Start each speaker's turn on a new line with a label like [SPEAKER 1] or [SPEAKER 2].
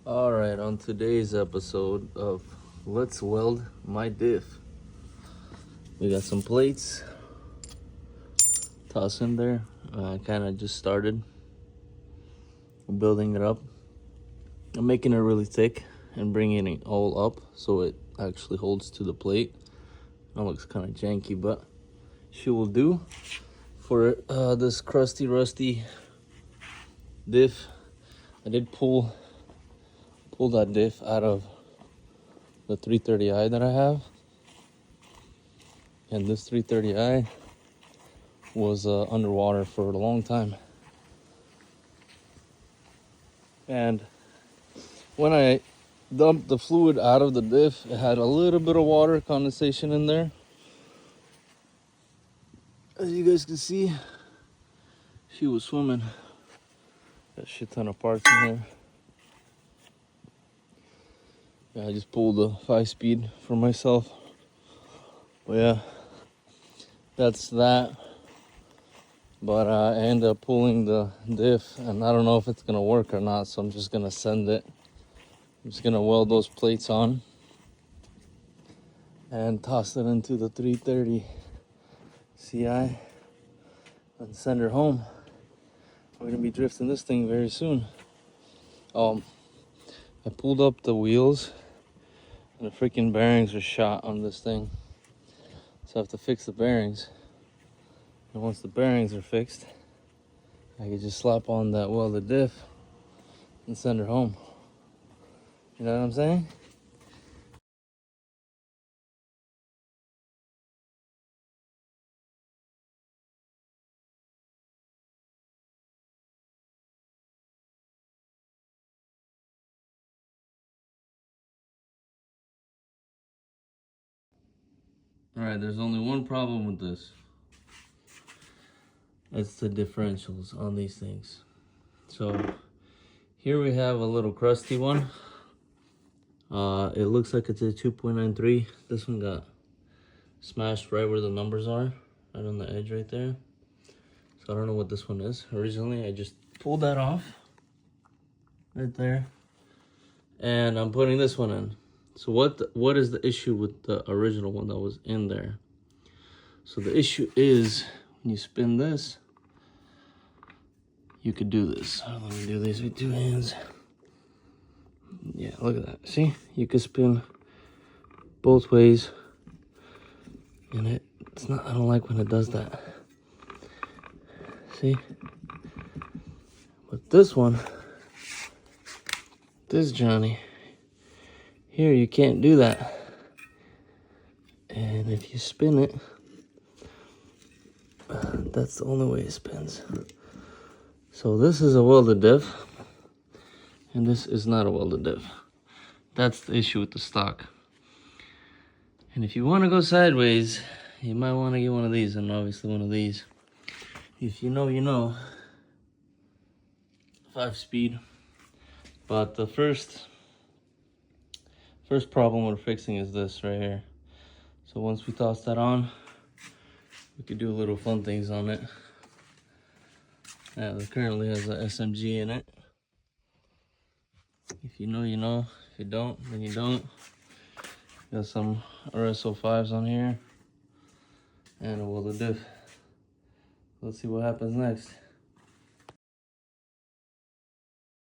[SPEAKER 1] Alright, on today's episode of Let's Weld My Diff, we got some plates, toss in there. I kind of just started building it up. I'm making it really thick and bringing it all up so it actually holds to the plate. It looks kind of janky, but she will do for this crusty, rusty diff. I did pull that diff out of the 330i that I have, and this 330i was underwater for a long time. And when I dumped the fluid out of the diff, it had a little bit of water condensation in there. As you guys can see, she was swimming. Got a shit ton of parts in here. Yeah, I just pulled a 5-speed for myself. But yeah, that's that. But I ended up pulling the diff, and I don't know if it's gonna work or not, so I'm just gonna send it. I'm just gonna weld those plates on and toss it into the 330 CI and send her home. We're gonna be drifting this thing very soon. I pulled up the wheels and the freaking bearings are shot on this thing. So I have to fix the bearings. And once the bearings are fixed, I can just slap on that welded diff and send her home. You know what I'm saying? Alright, there's only one problem with this. It's the differentials on these things. So here we have a little crusty one. It looks like it's a 2.93. This one got smashed right where the numbers are, right on the edge right there. So I don't know what this one is. Originally I just pulled that off right there, and I'm putting this one in. So what is the issue with the original one that was in there? So the issue is when you spin this, you could do this. Let me do this with 2 hands. Yeah, look at that. See, you could spin both ways, and it's not. I don't like when it does that. See, but this one, this Johnny, here you can't do that. And if you spin it, that's the only way it spins. So this is a welded diff, and this is not a welded diff. That's the issue with the stock. And if you want to go sideways, you might want to get one of these, and obviously one of these. If you know, you know. 5-speed. But the first problem we're fixing is this right here. So once we toss that on, we could do little fun things on it. It currently has a SMG in it. If you know, you know. If you don't, then you don't. Got some RSO5s on here and a welded diff. Let's see what happens next.